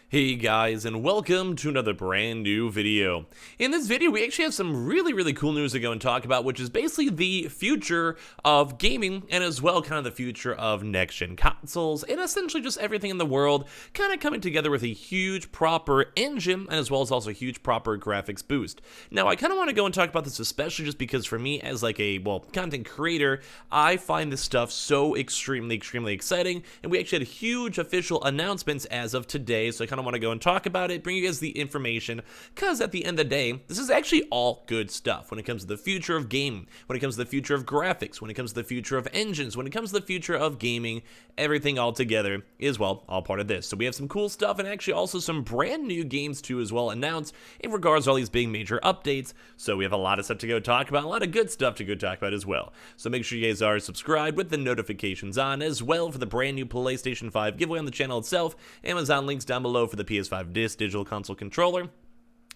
Hey guys, and welcome to another brand new video. In this video, we actually have some really cool news to go and talk about, which is basically the future of gaming and as well kind of the future of next-gen consoles and essentially just everything in the world kind of coming together with a huge proper engine and as well as also a huge proper graphics boost. Now, I kind of want to go and talk about this especially just because for me as like a, content creator, I find this stuff so extremely exciting, and we actually had huge official announcements as of today, so I kind of want to go and talk about it, bring you guys the information, because at the end of the day, this is actually all good stuff when it comes to the future of gaming, when it comes to the future of graphics, when it comes to the future of engines, when it comes to the future of gaming, everything all together is, well, all part of this. So we have some cool stuff and actually also some brand new games too as well announced in regards to all these big major updates, so we have a lot of stuff to go talk about, a lot of good stuff to go talk about as well. So make sure you guys are subscribed with the notifications on as well for the brand new PlayStation 5 giveaway on the channel itself, Amazon links down below for the PS5 Digital Console Controller,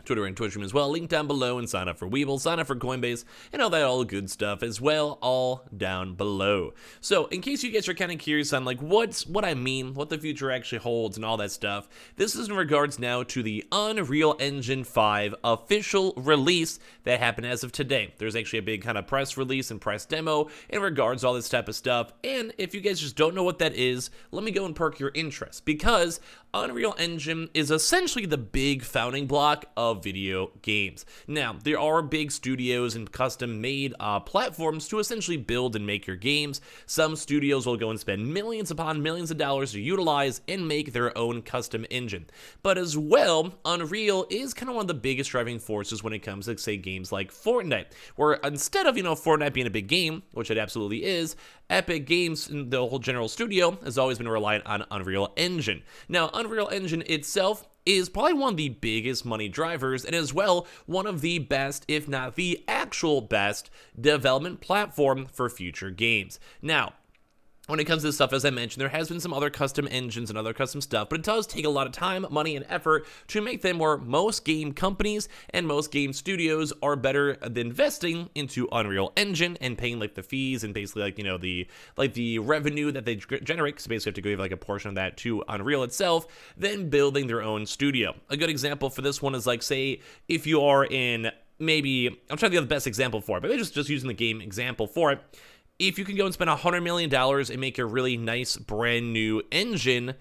Twitter and Twitch room as well, link down below, and sign up for Weeble, sign up for Coinbase, and all that all good stuff as well, all down below. So, in case you guys are kind of curious on like what I mean, what the future actually holds and all that stuff, this is in regards now to the Unreal Engine 5 official release that happened as of today. There's actually a big kind of press release and press demo in regards to all this type of stuff, and if you guys just don't know what that is, let me go and perk your interest, because Unreal Engine is essentially the big founding block of video games. Now, there are big studios and custom-made platforms to essentially build and make your games. Some studios will go and spend millions upon millions of dollars to utilize and make their own custom engine. But as well, Unreal is kind of one of the biggest driving forces when it comes to, say, games like Fortnite, where instead of, Fortnite being a big game, which it absolutely is, Epic Games and the whole general studio has always been reliant on Unreal Engine. Now, Unreal Engine itself is probably one of the biggest money drivers and as well one of the best, if not the actual best, development platform for future games. Now, when it comes to this stuff, as I mentioned, there has been some other custom engines and other custom stuff, but it does take a lot of time, money, and effort to make them where most game companies and most game studios are better than investing into Unreal Engine and paying like the fees and basically the revenue that they generate, because basically have to give like a portion of that to Unreal itself, than building their own studio. A good example for this one is like, say, if you are in maybe, I'm trying to think of the best example for it, but maybe just using the game example for it. If you can go and spend $100 million and make a really nice brand new engine,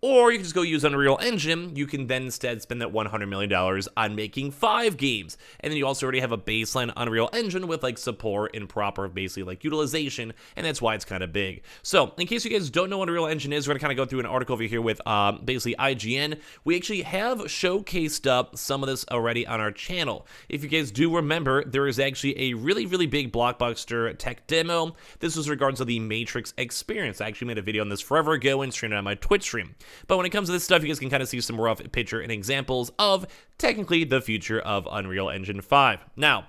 or you can just go use Unreal Engine, you can then instead spend that $100 million on making 5 games. And then you also already have a baseline Unreal Engine with like support and proper basically like utilization, and that's why it's kind of big. So in case you guys don't know what Unreal Engine is, we're gonna kind of go through an article over here with basically IGN. We actually have showcased up some of this already on our channel. If you guys do remember, there is actually a really big blockbuster tech demo. This was regards to the Matrix experience. I actually made a video on this forever ago and streamed it on my Twitch stream. But when it comes to this stuff, you guys can kind of see some rough picture and examples of technically the future of Unreal Engine 5. Now,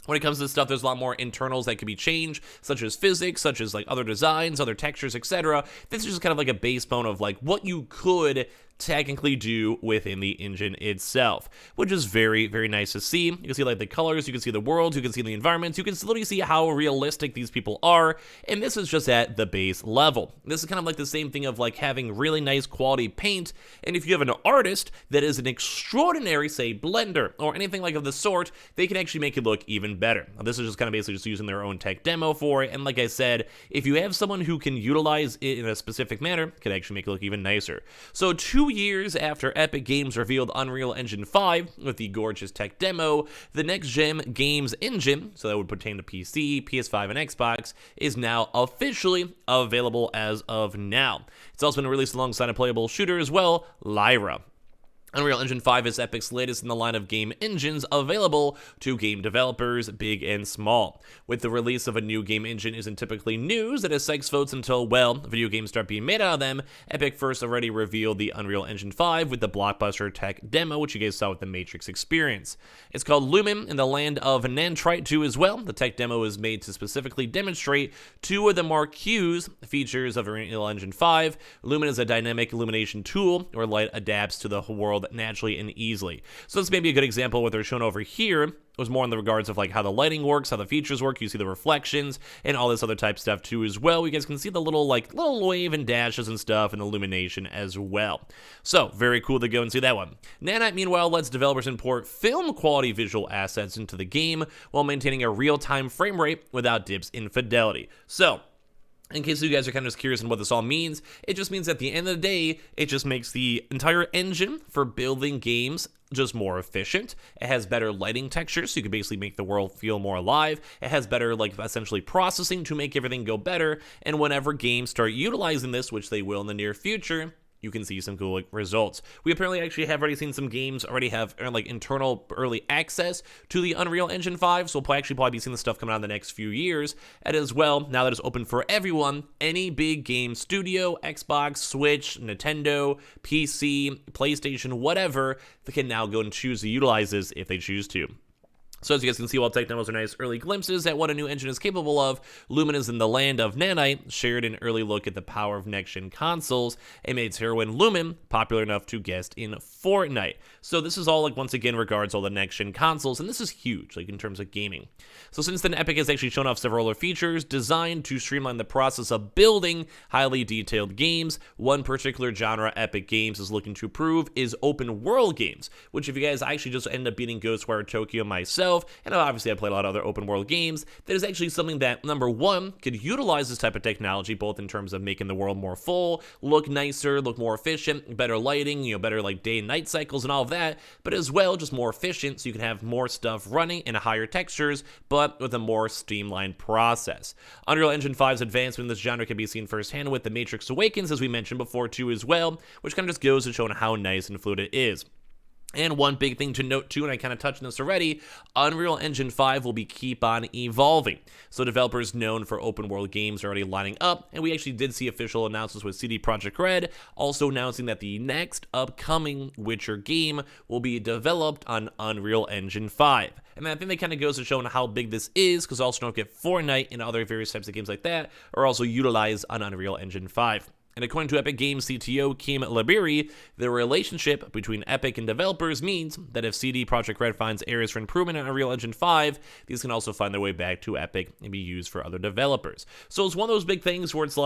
when it comes to this stuff, there's a lot more internals that could be changed, such as physics, such as like other designs, other textures, etc. This is just kind of like a base bone of like what you could technically do within the engine itself, which is very nice to see. You can see like the colors, you can see the worlds, you can see the environments, you can literally see how realistic these people are, and this is just at the base level. This is kind of like the same thing of like having really nice quality paint, and if you have an artist that is an extraordinary, say, blender or anything like of the sort, they can actually make it look even better. Now, this is just kind of basically just using their own tech demo for it, and like I said, if you have someone who can utilize it in a specific manner, it can actually make it look even nicer. So 2 years after Epic Games revealed Unreal Engine 5 with the gorgeous tech demo, the next-gen games engine, so that would pertain to PC, PS5, and Xbox, is now officially available as of now. It's also been released alongside a playable shooter as well, Lyra. Unreal Engine 5 is Epic's latest in the line of game engines available to game developers, big and small. With the release of a new game engine isn't typically news that it psychs votes until, well, video games start being made out of them. Epic first already revealed the Unreal Engine 5 with the blockbuster tech demo, which you guys saw with the Matrix experience. It's called Lumen in the land of Nantrite 2 as well. The tech demo is made to specifically demonstrate 2 of the marquees features of Unreal Engine 5. Lumen is a dynamic illumination tool where light adapts to the world world naturally and easily. So this may be a good example of what they're shown over here. It was more in the regards of like how the lighting works, how the features work. You see the reflections and all this other type stuff too as well. You guys can see the little wave and dashes and stuff and illumination as well. So very cool to go and see that one. Nanite meanwhile lets developers import film quality visual assets into the game while maintaining a real-time frame rate without dips in fidelity. So in case you guys are kind of just curious on what this all means, it just means at the end of the day, it just makes the entire engine for building games just more efficient. It has better lighting textures, so you can basically make the world feel more alive. It has better, essentially processing to make everything go better. And whenever games start utilizing this, which they will in the near future, you can see some cool results. We apparently actually have already seen some games already have internal early access to the Unreal Engine 5, so we'll actually probably be seeing this stuff coming out in the next few years. And as well, now that it's open for everyone, any big game studio, Xbox, Switch, Nintendo, PC, PlayStation, whatever, they can now go and choose to utilize this if they choose to. So as you guys can see, while taking those are nice early glimpses at what a new engine is capable of, Lumen is in the land of Nanite shared an early look at the power of next-gen consoles and made its heroine Lumen popular enough to guest in Fortnite. So this is all once again regards all the next-gen consoles, and this is huge in terms of gaming. So since then, Epic has actually shown off several other features designed to streamline the process of building highly detailed games. One particular genre Epic Games is looking to prove is open world games, which if you guys actually just end up beating Ghostwire Tokyo myself, and obviously I played a lot of other open world games, that is actually something that, number one, could utilize this type of technology, both in terms of making the world more full, look nicer, look more efficient, better lighting, better day and night cycles and all of that, but as well, just more efficient, so you can have more stuff running in higher textures, but with a more streamlined process. Unreal Engine 5's advancement in this genre can be seen firsthand with The Matrix Awakens, as we mentioned before too as well, which kind of just goes to show how nice and fluid it is. And one big thing to note too, and I kind of touched on this already, Unreal Engine 5 will keep on evolving. So developers known for open world games are already lining up, and we actually did see official announcements with CD Projekt Red also announcing that the next upcoming Witcher game will be developed on Unreal Engine 5. And I think that kind of goes to show how big this is, because also don't get Fortnite and other various types of games like that are also utilized on Unreal Engine 5. And according to Epic Games CTO Kim Labiri, the relationship between Epic and developers means that if CD Projekt Red finds areas for improvement in Unreal Engine 5, these can also find their way back to Epic and be used for other developers. So it's one of those big things where it's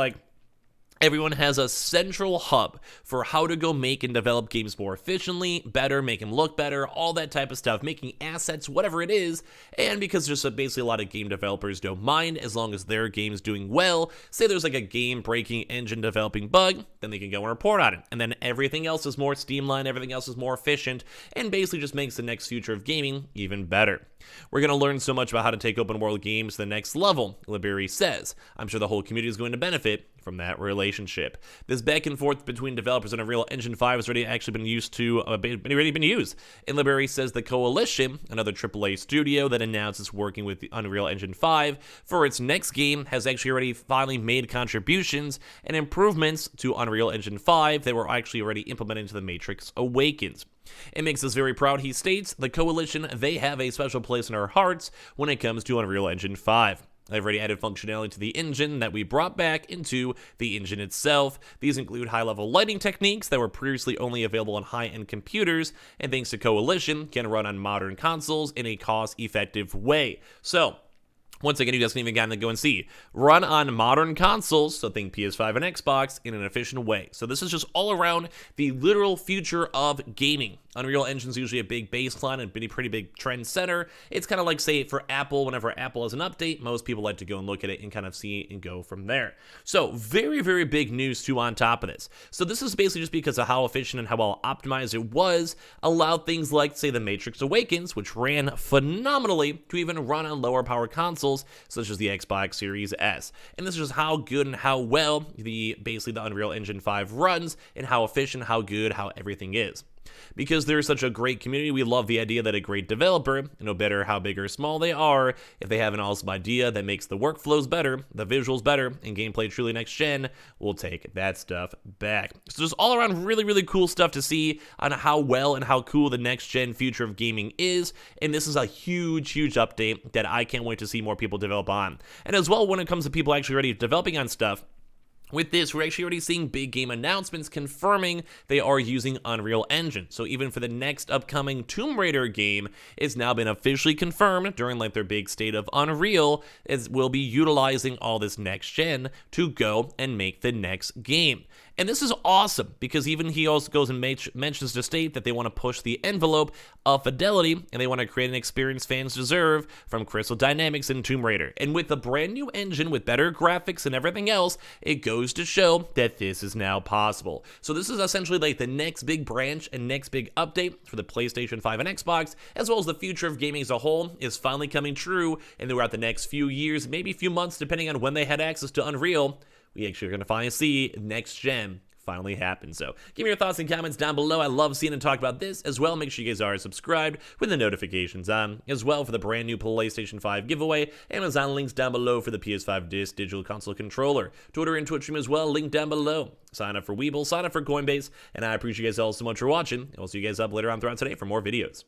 everyone has a central hub for how to go make and develop games more efficiently, better, make them look better, all that type of stuff, making assets, whatever it is. And because just basically a lot of game developers don't mind as long as their game's doing well. Say there's a game-breaking engine developing bug, then they can go and report on it. And then everything else is more streamlined, everything else is more efficient, and basically just makes the next future of gaming even better. We're going to learn so much about how to take open world games to the next level, Labiri says. I'm sure the whole community is going to benefit from that relationship. This back and forth between developers and Unreal Engine 5 has already actually been used. And Labiri says the Coalition, another AAA studio that announced it's working with the Unreal Engine 5 for its next game, has actually already finally made contributions and improvements to Unreal Engine 5 that were actually already implemented into The Matrix Awakens. It makes us very proud, he states. The Coalition, they have a special place in our hearts when it comes to Unreal Engine 5. They've already added functionality to the engine that we brought back into the engine itself. These include high-level lighting techniques that were previously only available on high-end computers, and thanks to Coalition, can run on modern consoles in a cost-effective way. So, once again, you guys can even kind of go and see. Run on modern consoles, so think PS5 and Xbox, in an efficient way. So this is just all around the literal future of gaming. Unreal Engine's usually a big baseline and pretty big trend setter. It's kind of like, say, for Apple, whenever Apple has an update, most people like to go and look at it and kind of see and go from there. So very big news too on top of this. So this is basically just because of how efficient and how well optimized it was, allowed things like, say, The Matrix Awakens, which ran phenomenally, to even run on lower power consoles, such as the Xbox Series S. And this is just how good and how well basically the Unreal Engine 5 runs, and how efficient, how good, how everything is. Because there's such a great community, we love the idea that a great developer, no matter how big or small they are, if they have an awesome idea that makes the workflows better, the visuals better, and gameplay truly next gen, we'll take that stuff back. So just all around really cool stuff to see on how well and how cool the next gen future of gaming is, and this is a huge update that I can't wait to see more people develop on. And as well, when it comes to people actually already developing on stuff, With this, we're actually already seeing big game announcements confirming they are using Unreal Engine. So even for the next upcoming Tomb Raider game, it's now been officially confirmed during like their big state of Unreal, is will be utilizing all this next gen to go and make the next game. And this is awesome because even he also goes and mentions to state that they want to push the envelope of fidelity and they want to create an experience fans deserve from Crystal Dynamics and Tomb Raider. And with a brand new engine with better graphics and everything else, it goes to show that this is now possible. So this is essentially like the next big branch and next big update for the PlayStation 5 and Xbox, as well as the future of gaming as a whole is finally coming true. And throughout the next few years, maybe a few months, depending on when they had access to Unreal, we actually are going to finally see next gen finally happen. So give me your thoughts and comments down below. I love seeing and talk about this as well. Make sure you guys are subscribed with the notifications on as well for the brand new PlayStation 5 giveaway. Amazon links down below for the PS5 Digital Console Controller. Twitter and Twitch stream as well, link down below. Sign up for Weeble, sign up for Coinbase, and I appreciate you guys all so much for watching. And I'll see you guys up later on throughout today for more videos.